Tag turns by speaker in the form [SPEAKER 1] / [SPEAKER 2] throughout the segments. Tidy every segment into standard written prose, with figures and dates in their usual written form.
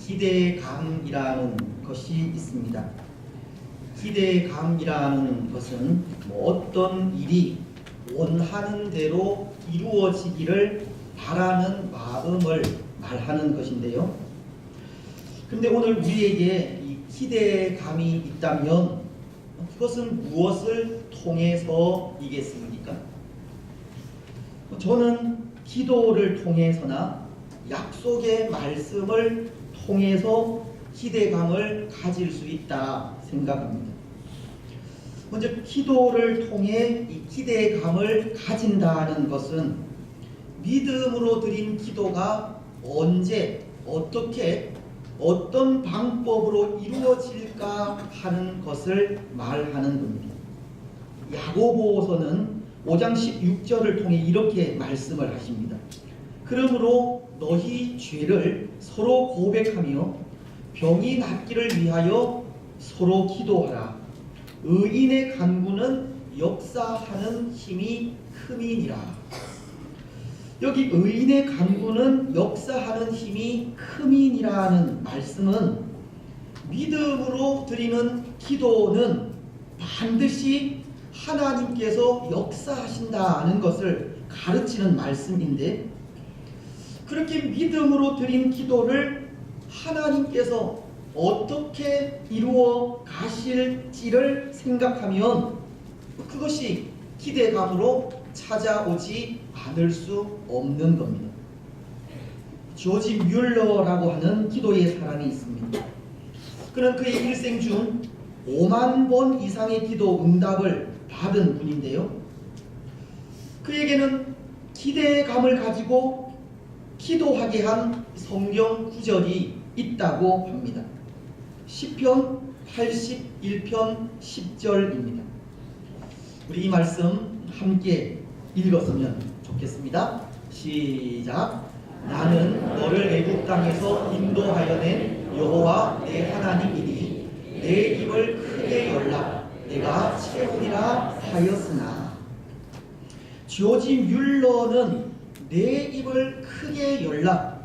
[SPEAKER 1] 기대감이라는 것이 있습니다. 기대감이라는 것은 어떤 일이 원하는 대로 이루어지기를 바라는 마음을 말하는 것인데요. 근데 오늘 우리에게 이 기대감이 있다면 그것은 무엇을 통해서이겠습니까? 저는 기도를 통해서나 약속의 말씀을 통해서 기대감을 가질 수 있다 생각합니다. 먼저 기도를 통해 이 기대감을 가진다는 것은 믿음으로 드린 기도가 언제, 어떻게, 어떤 방법으로 이루어질까 하는 것을 말하는 겁니다. 야고보서는 5장 16절을 통해 이렇게 말씀을 하십니다. 그러므로 너희 죄를 서로 고백하며 병이 낫기를 위하여 서로 기도하라. 의인의 간구는 역사하는 힘이 큼이니라. 여기 의인의 간구는 역사하는 힘이 큼이니라는 말씀은 믿음으로 드리는 기도는 반드시 하나님께서 역사하신다는 것을 가르치는 말씀인데, 그렇게 믿음으로 드린 기도를 하나님께서 어떻게 이루어 가실지를 생각하면 그것이 기대감으로 찾아오지 않을 수 없는 겁니다. 조지 뮬러라고 하는 기도의 사람이 있습니다. 그는 그의 일생 중 5만 번 이상의 기도 응답을 받은 분인데요. 그에게는 기대감을 가지고 기도하게 한 성경 구절이 있다고 합니다. 시편 81편 10절입니다. 우리 이 말씀 함께 읽었으면 좋겠습니다. 시작. 나는 너를 애굽 땅에서 인도하여 낸 여호와 내 하나님이니 내 입을 크게 열라 내가 채우리라 하였으나. 조지 뮬러는 내 입을 크게 열라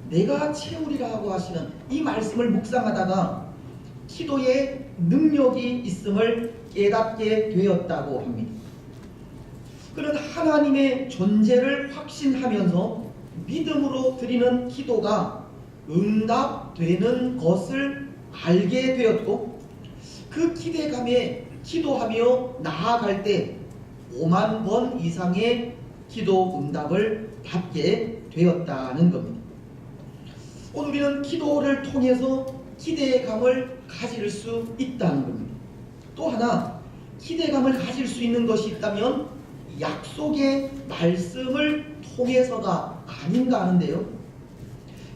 [SPEAKER 1] 내가 채우리라고 하시는 이 말씀을 묵상하다가 기도에 능력이 있음을 깨닫게 되었다고 합니다. 그는 하나님의 존재를 확신하면서 믿음으로 드리는 기도가 응답되는 것을 알게 되었고, 그 기대감에 기도하며 나아갈 때 5만 번 이상의 기도 응답을 받게 되었다는 겁니다. 오늘 우리는 기도를 통해서 기대감을 가질 수 있다는 겁니다. 또 하나 기대감을 가질 수 있는 것이 있다면 약속의 말씀을 통해서가 아닌가 하는데요.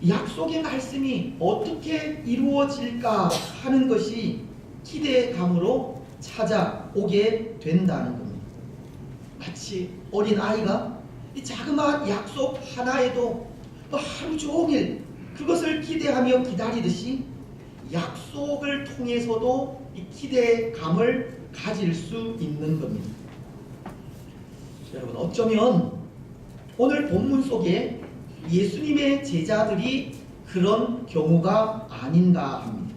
[SPEAKER 1] 약속의 말씀이 어떻게 이루어질까 하는 것이 기대감으로 찾아오게 된다는 겁니다. 마치 어린 아이가 이 자그마한 약속 하나에도 하루 종일 그것을 기대하며 기다리듯이 약속을 통해서도 이 기대감을 가질 수 있는 겁니다. 여러분, 어쩌면 오늘 본문 속에 예수님의 제자들이 그런 경우가 아닌가 합니다.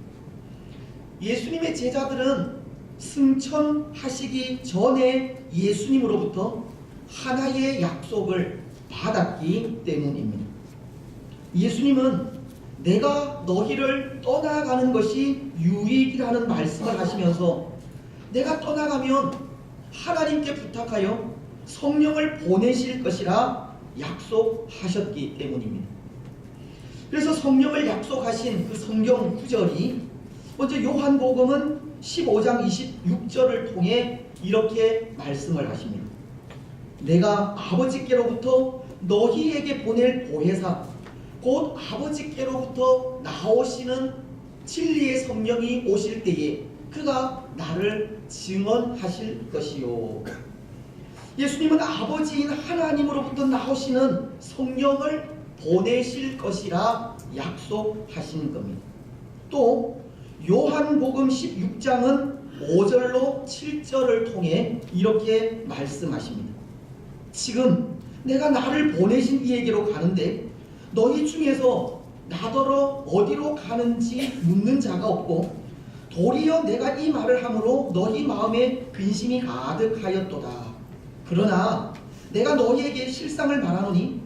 [SPEAKER 1] 예수님의 제자들은 승천하시기 전에 예수님으로부터 하나의 약속을 받았기 때문입니다. 예수님은 내가 너희를 떠나가는 것이 유익이라는 말씀을 하시면서 내가 떠나가면 하나님께 부탁하여 성령을 보내실 것이라 약속하셨기 때문입니다. 그래서 성령을 약속하신 그 성경 구절이 먼저 요한복음은 15장 26절을 통해 이렇게 말씀을 하십니다. 내가 아버지께로부터 너희에게 보낼 보혜사 곧 아버지께로부터 나오시는 진리의 성령이 오실 때에 그가 나를 증언하실 것이요. 예수님은 아버지인 하나님으로부터 나오시는 성령을 보내실 것이라 약속하신 겁니다. 또 요한복음 16장은 5절로 7절을 통해 이렇게 말씀하십니다. 지금 내가 나를 보내신 이에게로 가는데 너희 중에서 나더러 어디로 가는지 묻는 자가 없고 도리어 내가 이 말을 함으로 너희 마음에 근심이 가득하였도다. 그러나 내가 너희에게 실상을 말하노니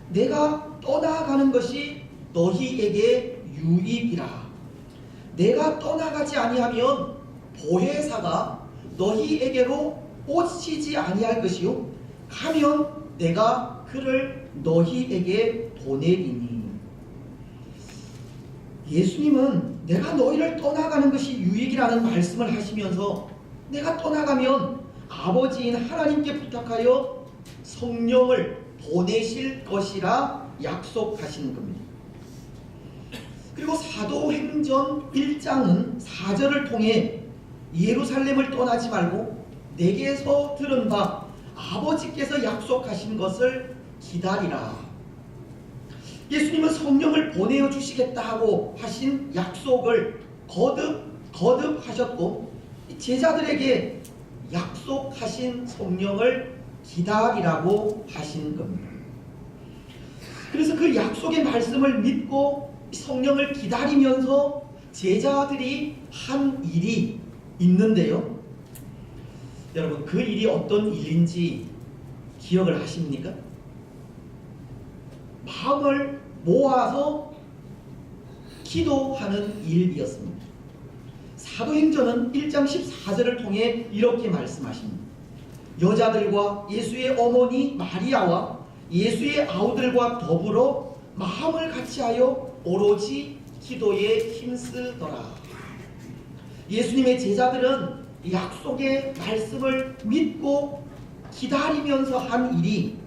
[SPEAKER 1] 내가 떠나가는 것이 너희에게 유익이라. 내가 떠나가지 아니하면 보혜사가 너희에게로 오시지 아니할 것이요 가면 내가 그를 너희에게 보내리니. 예수님은 내가 너희를 떠나가는 것이 유익이라는 말씀을 하시면서 내가 떠나가면 아버지인 하나님께 부탁하여 성령을 보내실 것이라 약속하신 겁니다. 그리고 사도행전 1장은 4절을 통해 예루살렘을 떠나지 말고 내게서 들은 바 아버지께서 약속하신 것을 기다리라. 예수님은 성령을 보내어 주시겠다고 하신 약속을 거듭하셨고 제자들에게 약속하신 성령을 기다리라고 하신 겁니다. 그래서 그 약속의 말씀을 믿고 성령을 기다리면서 제자들이 한 일이 있는데요. 여러분, 그 일이 어떤 일인지 기억을 하십니까? 마음을 모아서 기도하는 일이었습니다. 사도행전은 1장 14절을 통해 이렇게 말씀하십니다. 여자들과 예수의 어머니 마리아와 예수의 아우들과 더불어 마음을 같이하여 오로지 기도에 힘쓰더라. 예수님의 제자들은 약속의 말씀을 믿고 기다리면서 한 일이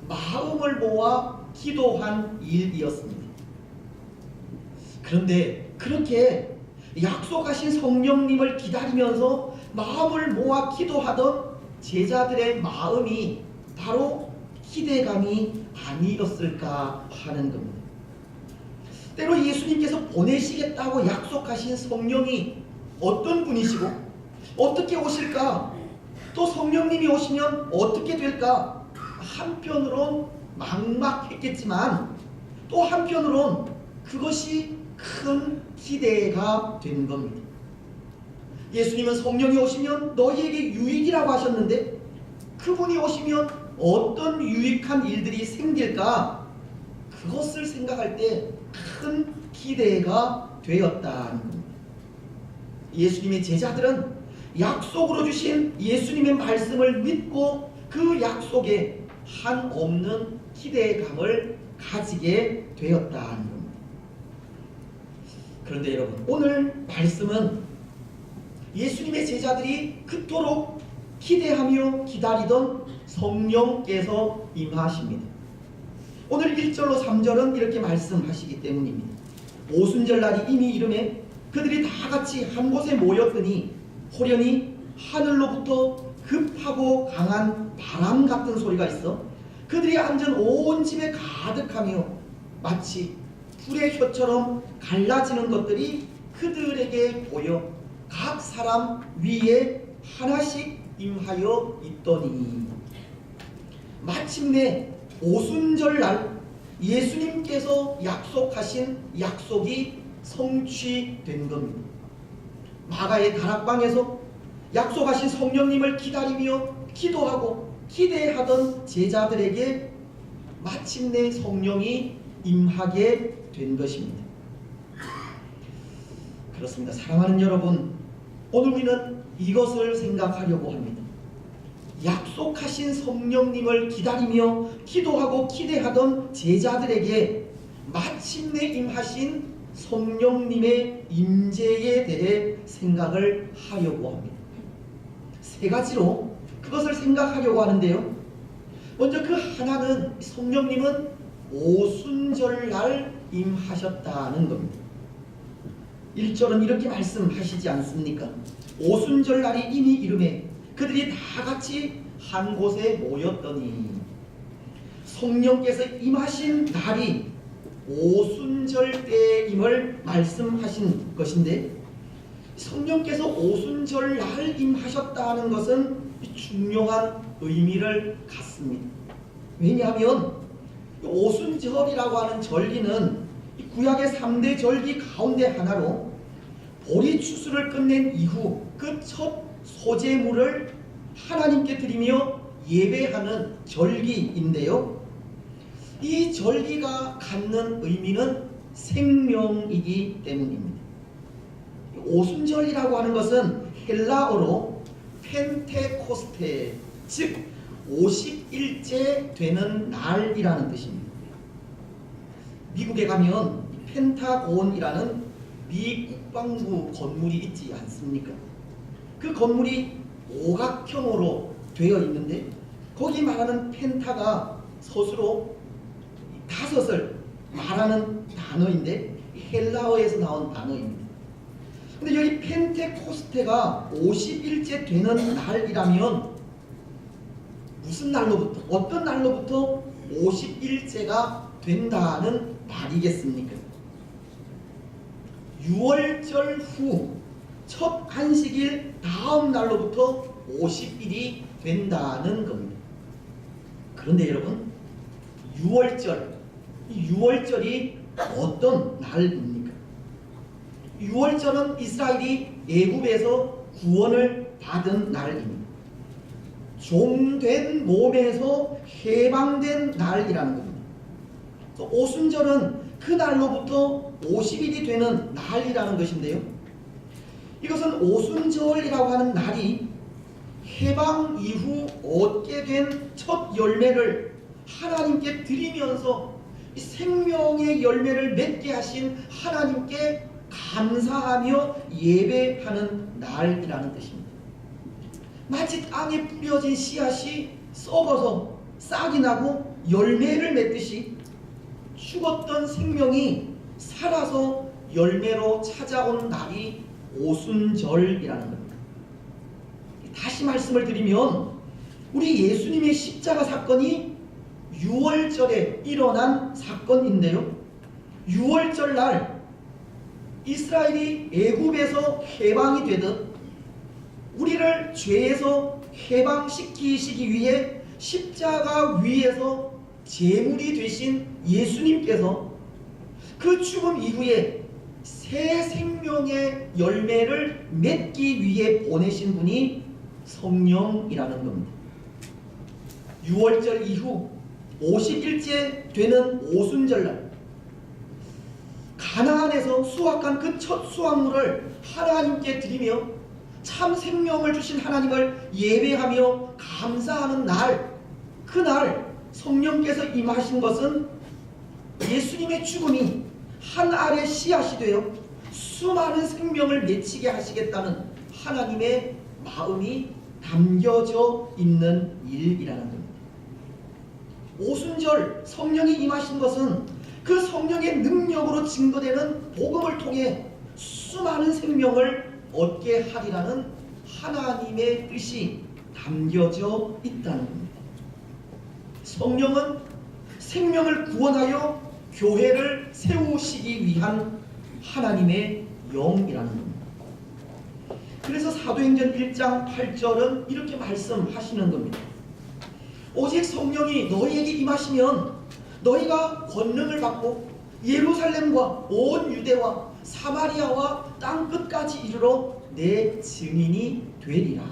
[SPEAKER 1] 마음을 모아 기도한 일이었습니다. 그런데 그렇게 약속하신 성령님을 기다리면서 마음을 모아 기도하던 제자들의 마음이 바로 기대감이 아니었을까 하는 겁니다. 때로 예수님께서 보내시겠다고 약속하신 성령이 어떤 분이시고 어떻게 오실까? 또 성령님이 오시면 어떻게 될까? 한편으론 막막했겠지만 또 한편으론 그것이 큰 기대가 된 겁니다. 예수님은 성령이 오시면 너희에게 유익이라고 하셨는데 그분이 오시면 어떤 유익한 일들이 생길까? 그것을 생각할 때 큰 기대가 되었다는 겁니다. 예수님의 제자들은 약속으로 주신 예수님의 말씀을 믿고 그 약속에 한없는 기대감을 가지게 되었다는 겁니다. 그런데 여러분, 오늘 말씀은 예수님의 제자들이 그토록 기대하며 기다리던 성령께서 임하십니다. 오늘 1절로 3절은 이렇게 말씀하시기 때문입니다. 오순절날이 이미 이름에 그들이 다 같이 한 곳에 모였더니 호련히 하늘로부터 급하고 강한 바람 같은 소리가 있어 그들이 앉은 온 집에 가득하며 마치 불의 혀처럼 갈라지는 것들이 그들에게 보여 각 사람 위에 하나씩 임하여 있더니. 마침내 오순절날 예수님께서 약속하신 약속이 성취된 겁니다. 마가의 다락방에서 약속하신 성령님을 기다리며 기도하고 기대하던 제자들에게 마침내 성령이 임하게 된 것입니다. 그렇습니다. 사랑하는 여러분, 오늘 우리는 이것을 생각하려고 합니다. 약속하신 성령님을 기다리며 기도하고 기대하던 제자들에게 마침내 임하신 성령님의 임재에 대해 생각을 하려고 합니다. 세 가지로 그것을 생각하려고 하는데요. 먼저 그 하나는 성령님은 오순절날 임하셨다는 겁니다. 1절은 이렇게 말씀하시지 않습니까? 오순절날이 이미 이름에 그들이 다 같이 한 곳에 모였더니. 성령께서 임하신 날이 오순절 때임을 말씀하신 것인데 성령께서 오순절날 임하셨다는 것은 중요한 의미를 갖습니다. 왜냐하면 오순절이라고 하는 절기는 이 구약의 3대 절기 가운데 하나로 보리 추수를 끝낸 이후 그 첫 소제물을 하나님께 드리며 예배하는 절기인데요. 이 절기가 갖는 의미는 생명이기 때문입니다. 오순절이라고 하는 것은 헬라어로 펜테코스테, 즉 50일째 되는 날이라는 뜻입니다. 미국에 가면 펜타곤이라는 미 국방부 건물이 있지 않습니까? 그 건물이 오각형으로 되어 있는데 거기 말하는 펜타가 스스로 5을 말하는 단어인데 헬라어에서 나온 단어입니다. 근데 여기 펜테코스테가 50일째 되는 날이라면 무슨 날로부터, 어떤 날로부터 50일째가 된다는 말이겠습니까? 유월절 후 첫 안식일 다음 날로부터 50일이 된다는 겁니다. 그런데 여러분, 유월절이 어떤 날입니까? 유월절은 이스라엘이 애굽에서 구원을 받은 날입니다. 종된 몸에서 해방된 날이라는 겁니다. 오순절은 그 날로부터 50일이 되는 날이라는 것인데요. 이것은 오순절이라고 하는 날이 해방 이후 얻게 된 첫 열매를 하나님께 드리면서 이 생명의 열매를 맺게 하신 하나님께 감사하며 예배하는 날이라는 뜻입니다. 마치 땅에 뿌려진 씨앗이 썩어서 싹이 나고 열매를 맺듯이 죽었던 생명이 살아서 열매로 찾아온 날이 오순절이라는 겁니다. 다시 말씀을 드리면 우리 예수님의 십자가 사건이 유월절에 일어난 사건인데요. 유월절 날 이스라엘이 애굽에서 해방이 되듯 우리를 죄에서 해방시키시기 위해 십자가 위에서 제물이 되신 예수님께서 그 죽음 이후에 새 생명의 열매를 맺기 위해 보내신 분이 성령이라는 겁니다. 유월절 이후 50일째 되는 오순절날 가나안에서 수확한 그 첫 수확물을 하나님께 드리며 참 생명을 주신 하나님을 예배하며 감사하는 날, 그날 성령께서 임하신 것은 예수님의 죽음이 한 알의 씨앗이 되어 수많은 생명을 맺히게 하시겠다는 하나님의 마음이 담겨져 있는 일이라는 겁니다. 오순절 성령이 임하신 것은 그 성령의 능력으로 증거되는 복음을 통해 수많은 생명을 얻게 하리라는 하나님의 뜻이 담겨져 있다는 겁니다. 성령은 생명을 구원하여 교회를 세우시기 위한 하나님의 영이라는 겁니다. 그래서 사도행전 1장 8절은 이렇게 말씀하시는 겁니다. 오직 성령이 너희에게 임하시면 너희가 권능을 받고 예루살렘과 온 유대와 사마리아와 땅끝까지 이르러 내 증인이 되리라.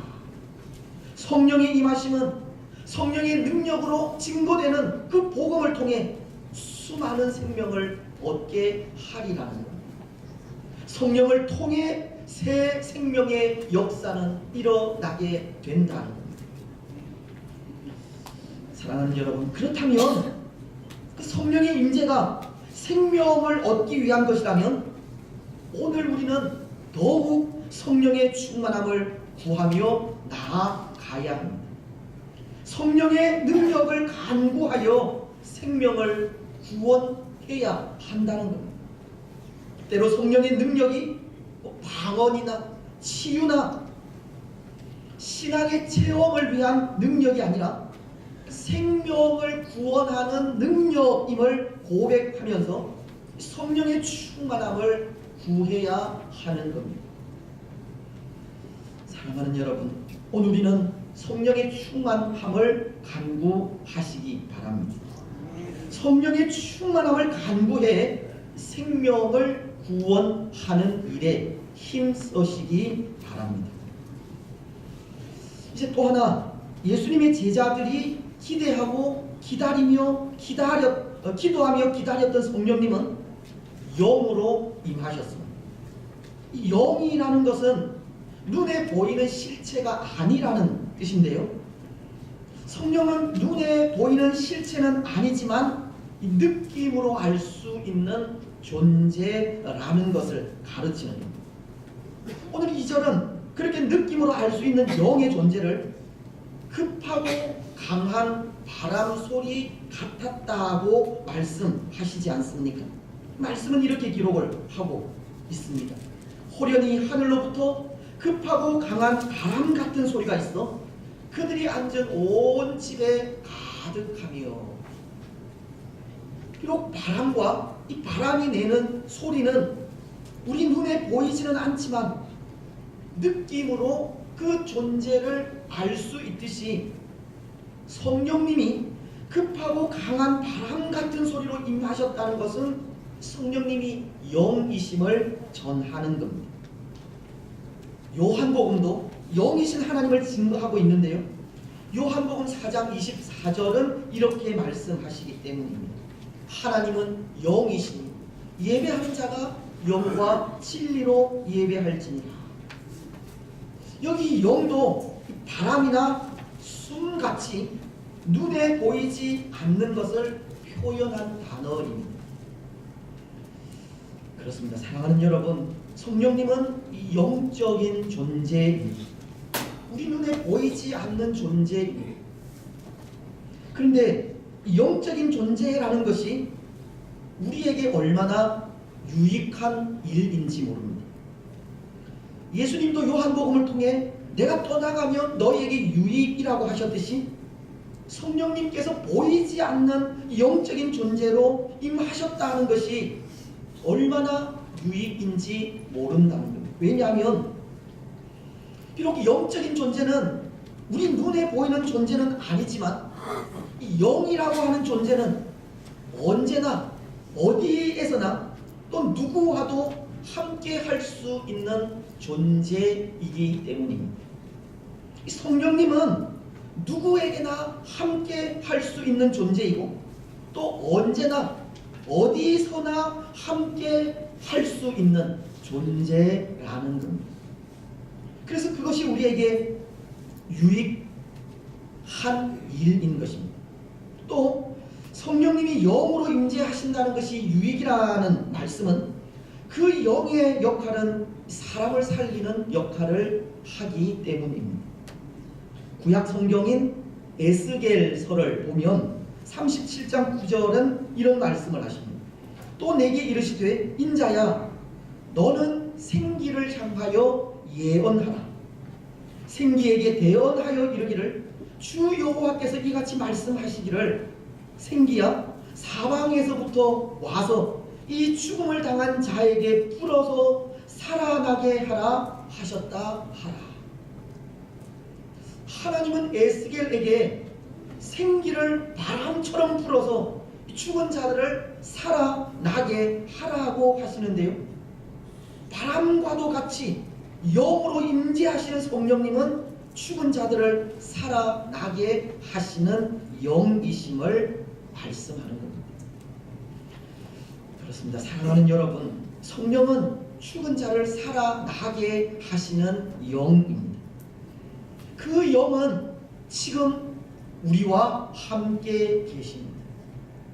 [SPEAKER 1] 성령의 임하심은 성령의 능력으로 증거되는 그 복음을 통해 수많은 생명을 얻게 하리라는 겁니다. 성령을 통해 새 생명의 역사는 일어나게 된다는 겁니다. 사랑하는 여러분, 그렇다면 그 성령의 임재가 생명을 얻기 위한 것이라면 오늘 우리는 더욱 성령의 충만함을 구하며 나아가야 합니다. 성령의 능력을 간구하여 생명을 구원해야 한다는 겁니다. 때로 성령의 능력이 방언이나 치유나 신앙의 체험을 위한 능력이 아니라 생명을 구원하는 능력임을 고백하면서 성령의 충만함을 구해야 하는 겁니다. 사랑하는 여러분, 오늘 우리는 성령의 충만함을 간구하시기 바랍니다. 성령의 충만함을 간구해 생명을 구원하는 일에 힘쓰시기 바랍니다. 이제 또 하나, 예수님의 제자들이 기대하고 기도하며 기다렸던 성령님은 영으로 임하셨습니다. 이 영이라는 것은 눈에 보이는 실체가 아니라는 뜻인데요, 성령은 눈에 보이는 실체는 아니지만 느낌으로 알 수 있는 존재라는 것을 가르치는 겁니다. 오늘 이 절은 그렇게 느낌으로 알 수 있는 영의 존재를 급하고 강한 바람 소리 같았다고 말씀하시지 않습니까? 말씀은 이렇게 기록을 하고 있습니다. 호련히 하늘로부터 급하고 강한 바람 같은 소리가 있어 그들이 앉은 온 집에 가득하며. 비록 바람과 이 바람이 내는 소리는 우리 눈에 보이지는 않지만 느낌으로 그 존재를 알 수 있듯이 성령님이 급하고 강한 바람 같은 소리로 임하셨다는 것은 성령님이 영이심을 전하는 겁니다. 요한복음도 영이신 하나님을 증거하고 있는데요, 요한복음 4장 24절은 이렇게 말씀하시기 때문입니다. 하나님은 영이시니 예배하는 자가 영과 진리로 예배할지니라. 여기 영도 바람이나 숨같이 눈에 보이지 않는 것을 표현한 단어입니다. 그렇습니다. 사랑하는 여러분, 성령님은 이 영적인 존재입니다. 우리 눈에 보이지 않는 존재입니다. 그런데 영적인 존재라는 것이 우리에게 얼마나 유익한 일인지 모릅니다. 예수님도 요한복음을 통해 내가 떠나가면 너희에게 유익이라고 하셨듯이 성령님께서 보이지 않는 영적인 존재로 임하셨다는 것이 얼마나 유익인지 모른다는 겁니다. 왜냐하면 비록 영적인 존재는 우리 눈에 보이는 존재는 아니지만 이 영이라고 하는 존재는 언제나 어디에서나 또 누구와도 함께 할 수 있는 존재이기 때문입니다. 이 성령님은 누구에게나 함께 할 수 있는 존재이고 또 언제나 어디서나 함께 할 수 있는 존재라는 겁니다. 그래서 그것이 우리에게 유익한 일인 것입니다. 또 성령님이 영으로 임재하신다는 것이 유익이라는 말씀은 그 영의 역할은 사람을 살리는 역할을 하기 때문입니다. 구약 성경인 에스겔서를 보면 37장 9절은 이런 말씀을 하십니다. 또 내게 이르시되 인자야 너는 생기를 향하여 예언하라. 생기에게 대언하여 이르기를 주 여호와께서 이같이 말씀하시기를 생기야 사방에서부터 와서 이 죽음을 당한 자에게 풀어서 살아나게 하라 하셨다 하라. 하나님은 에스겔에게 생기를 바람처럼 풀어서 죽은 자들을 살아나게 하라고 하시는데요, 바람과도 같이 영으로 임재하시는 성령님은 죽은 자들을 살아나게 하시는 영이심을 말씀하는 겁니다. 그렇습니다. 사랑하는 여러분, 성령은 죽은 자를 살아나게 하시는 영입니다. 그 영은 지금 우리와 함께 계십니다.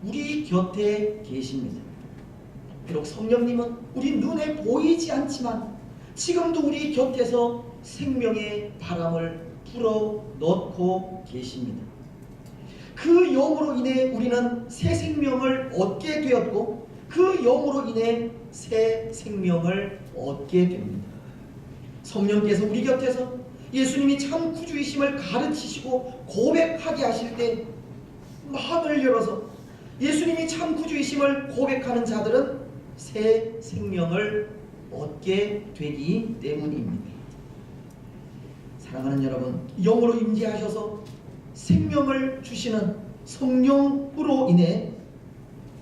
[SPEAKER 1] 우리 곁에 계십니다. 비록 성령님은 우리 눈에 보이지 않지만 지금도 우리 곁에서 생명의 바람을 불어넣고 계십니다. 그 영으로 인해 우리는 새 생명을 얻게 되었고 그 영으로 인해 새 생명을 얻게 됩니다. 성령께서 우리 곁에서 예수님이 참 구주이심을 가르치시고 고백하게 하실 때 마음을 열어서 예수님이 참 구주이심을 고백하는 자들은 새 생명을 얻게 되기 때문입니다. 사랑하는 여러분, 영으로 임재하셔서 생명을 주시는 성령으로 인해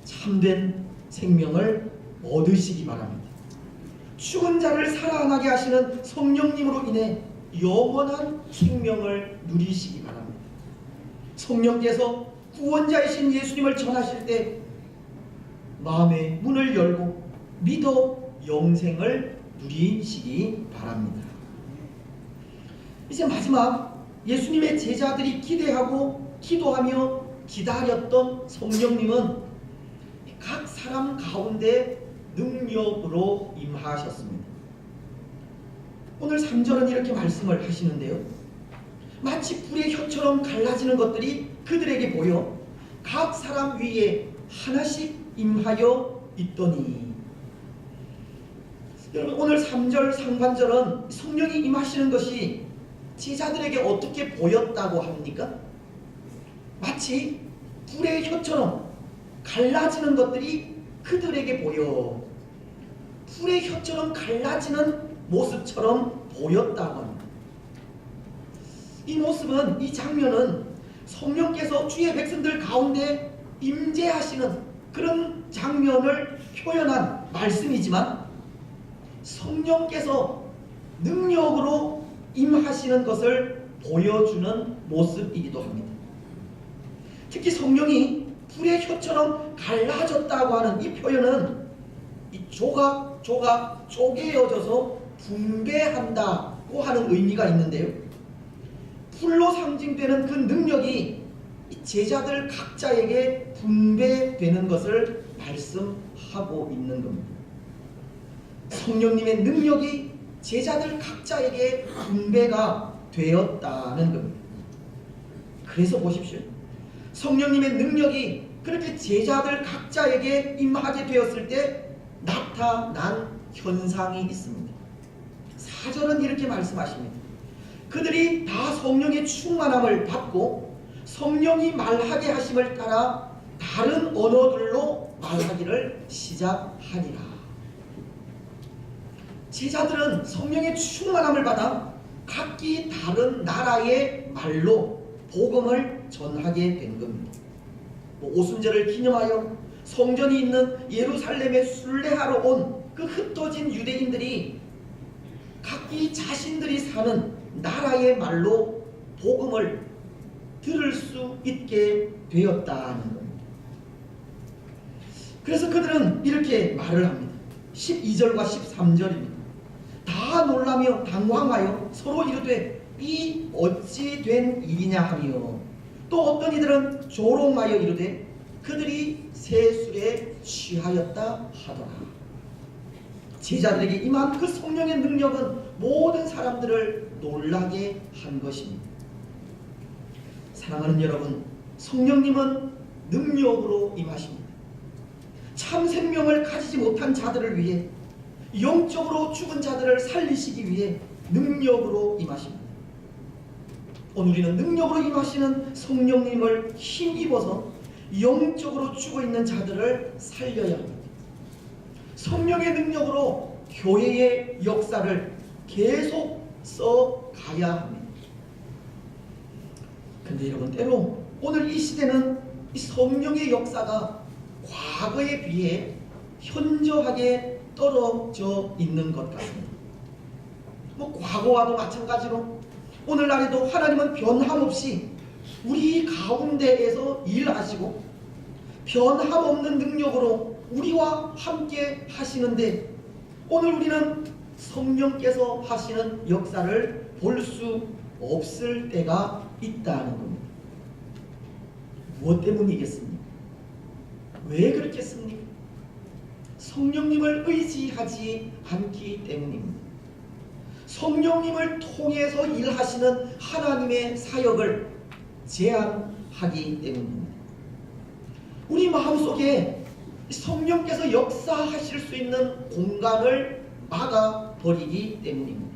[SPEAKER 1] 참된 생명을 얻으시기 바랍니다. 죽은 자를 살아나게 하시는 성령님으로 인해 영원한 생명을 누리시기 바랍니다. 성령께서 구원자이신 예수님을 전하실 때 마음의 문을 열고 믿어 영생을 누리시기 바랍니다. 이제 마지막, 예수님의 제자들이 기대하고 기도하며 기다렸던 성령님은 각 사람 가운데 능력으로 임하셨습니다. 오늘 3절은 이렇게 말씀을 하시는데요, 마치 불의 혀처럼 갈라지는 것들이 그들에게 보여 각 사람 위에 하나씩 임하여 있더니. 여러분, 오늘 3절 상반절은 성령이 임하시는 것이 제자들에게 어떻게 보였다고 합니까? 마치 불의 혀처럼 갈라지는 것들이 그들에게 보여 불의 혀처럼 갈라지는 모습처럼 보였다고 합니다. 이 모습은, 이 장면은 성령께서 주의 백성들 가운데 임재하시는 그런 장면을 표현한 말씀이지만, 성령께서 능력으로 임하시는 것을 보여주는 모습이기도 합니다. 특히 성령이 불의 혀처럼 갈라졌다고 하는 이 표현은 이 조각 쪼개어져서 분배한다고 하는 의미가 있는데요, 불로 상징되는 그 능력이 제자들 각자에게 분배되는 것을 말씀하고 있는 겁니다. 성령님의 능력이 제자들 각자에게 분배가 되었다는 겁니다. 그래서 보십시오, 성령님의 능력이 그렇게 제자들 각자에게 임하게 되었을 때 나타난 현상이 있습니다. 4절은 이렇게 말씀하십니다. 그들이 다 성령의 충만함을 받고 성령이 말하게 하심을 따라 다른 언어들로 말하기를 시작하니라. 제자들은 성령의 충만함을 받아 각기 다른 나라의 말로 복음을 전하게 된 겁니다. 오순절을 기념하여 성전이 있는 예루살렘에 순례하러 온 그 흩어진 유대인들이 각기 자신들이 사는 나라의 말로 복음을 들을 수 있게 되었다는 겁니다. 그래서 그들은 이렇게 말을 합니다. 12절과 13절입니다. 다 놀라며 당황하여 서로 이르되 이 어찌 된 일이냐 하며, 또 어떤 이들은 조롱하여 이르되 그들이 새 술에 취하였다 하더라. 제자들에게 임한 그 성령의 능력은 모든 사람들을 놀라게 한 것입니다. 사랑하는 여러분, 성령님은 능력으로 임하십니다. 참 생명을 가지지 못한 자들을 위해, 영적으로 죽은 자들을 살리시기 위해 능력으로 임하십니다. 오늘 우리는 능력으로 임하시는 성령님을 힘입어서 영적으로 죽어있는 자들을 살려야 합니다. 성령의 능력으로 교회의 역사를 계속 써가야 합니다. 근데 여러분, 때로 오늘 이 시대는 이 성령의 역사가 과거에 비해 현저하게 떨어져 있는 것 같습니다. 과거와도 마찬가지로 오늘날에도 하나님은 변함없이 우리 가운데에서 일하시고 변함없는 능력으로 우리와 함께 하시는데, 오늘 우리는 성령께서 하시는 역사를 볼 수 없을 때가 있다는 겁니다. 무엇 때문이겠습니까? 왜 그렇겠습니까? 성령님을 의지하지 않기 때문입니다. 성령님을 통해서 일하시는 하나님의 사역을 제한하기 때문입니다. 우리 마음속에 성령께서 역사하실 수 있는 공간을 막아버리기 때문입니다.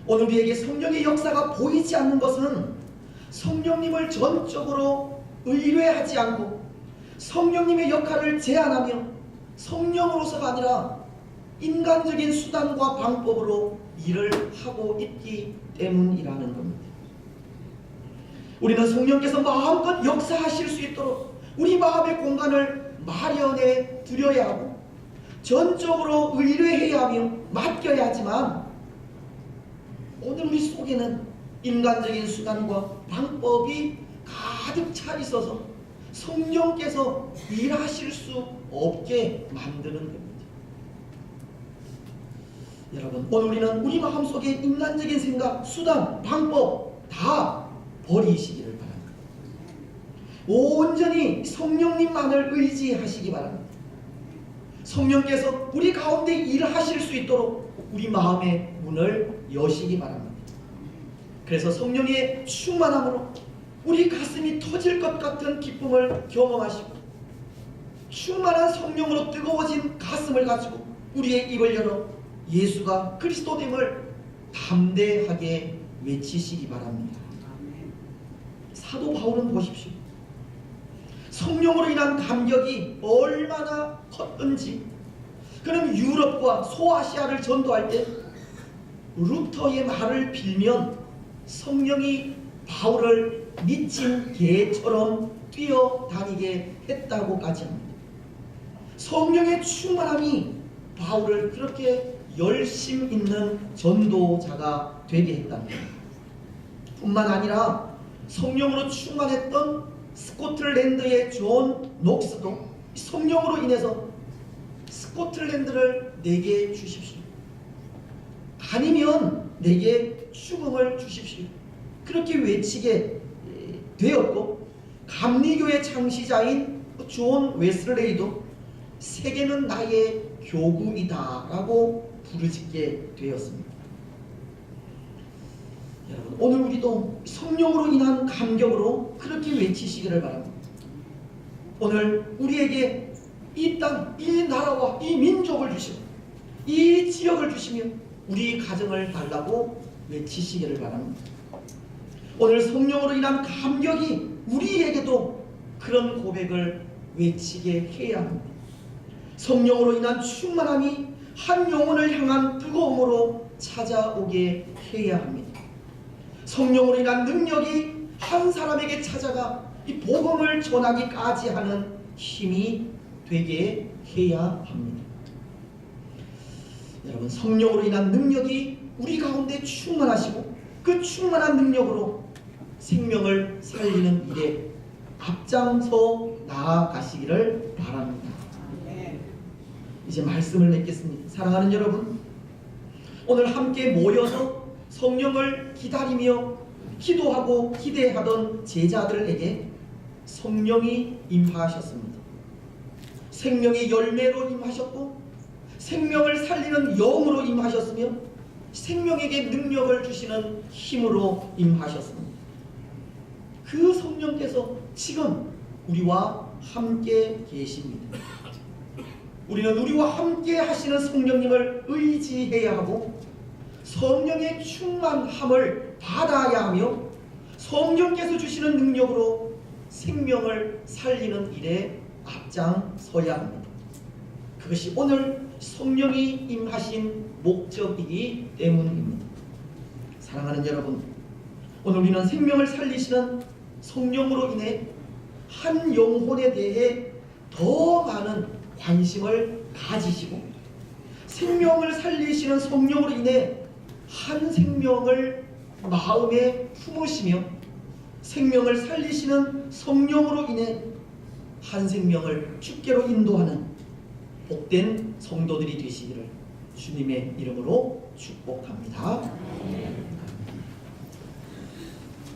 [SPEAKER 1] 오늘 우리에게 성령의 역사가 보이지 않는 것은 성령님을 전적으로 의뢰하지 않고 성령님의 역할을 제한하며 성령으로서가 아니라 인간적인 수단과 방법으로 일을 하고 있기 때문이라는 겁니다. 우리는 성령께서 마음껏 역사하실 수 있도록 우리 마음의 공간을 마련해 드려야 하고, 전적으로 의뢰해야 하며 맡겨야 하지만 오늘 우리 속에는 인간적인 수단과 방법이 가득 차 있어서 성령께서 일하실 수 없게 만드는 겁니다. 여러분, 오늘 우리는 우리 마음속에 인간적인 생각, 수단, 방법 다 버리시기를 바랍니다. 온전히 성령님만을 의지하시기 바랍니다. 성령께서 우리 가운데 일하실 수 있도록 우리 마음의 문을 여시기 바랍니다. 그래서 성령의 충만함으로 우리 가슴이 터질 것 같은 기쁨을 경험하시고 충만한 성령으로 뜨거워진 가슴을 가지고 우리의 입을 열어 예수가 그리스도됨을 담대하게 외치시기 바랍니다. 사도 바울은 보십시오. 성령으로 인한 감격이 얼마나 컸던지 그는 유럽과 소아시아를 전도할 때 루터의 말을 빌면 성령이 바울을 미친 개처럼 뛰어다니게 했다고까지 합니다. 성령의 충만함이 바울을 그렇게 열심 있는 전도자가 되게 했답니다. 뿐만 아니라 성령으로 충만했던 스코틀랜드의 존 녹스도 성령으로 인해서 스코틀랜드를 내게 주십시오. 아니면 내게 죽음을 주십시오. 그렇게 외치게 되었고 감리교의 창시자인 존 웨슬레이도 세계는 나의 교구이다 라고 부르짖게 되었습니다. 여러분, 오늘 우리도 성령으로 인한 감격으로 그렇게 외치시기를 바랍니다. 오늘 우리에게 이 땅, 이 나라와 이 민족을 주시고 이 지역을 주시며 우리 가정을 달라고 외치시기를 바랍니다. 오늘 성령으로 인한 감격이 우리에게도 그런 고백을 외치게 해야 합니다. 성령으로 인한 충만함이 한 영혼을 향한 뜨거움으로 찾아오게 해야 합니다. 성령으로 인한 능력이 한 사람에게 찾아가 이 복음을 전하기까지 하는 힘이 되게 해야 합니다. 여러분, 성령으로 인한 능력이 우리 가운데 충만하시고 그 충만한 능력으로 생명을 살리는 일에 앞장서 나아가시기를 바랍니다. 이제 말씀을 맺겠습니다. 사랑하는 여러분, 오늘 함께 모여서 성령을 기다리며 기도하고 기대하던 제자들에게 성령이 임하셨습니다. 생명의 열매로 임하셨고 생명을 살리는 영으로 임하셨으며 생명에게 능력을 주시는 힘으로 임하셨습니다. 그 성령께서 지금 우리와 함께 계십니다. 우리는 우리와 함께 하시는 성령님을 의지해야 하고 성령의 충만함을 받아야 하며 성령께서 주시는 능력으로 생명을 살리는 일에 앞장서야 합니다. 그것이 오늘 성령이 임하신 목적이기 때문입니다. 사랑하는 여러분, 오늘 우리는 생명을 살리시는 성령으로 인해 한 영혼에 대해 더 많은 관심을 가지시고 생명을 살리시는 성령으로 인해 한 생명을 마음에 품으시며 생명을 살리시는 성령으로 인해 한 생명을 주께로 인도하는 복된 성도들이 되시기를 주님의 이름으로 축복합니다.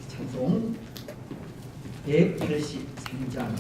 [SPEAKER 1] 찬송 183장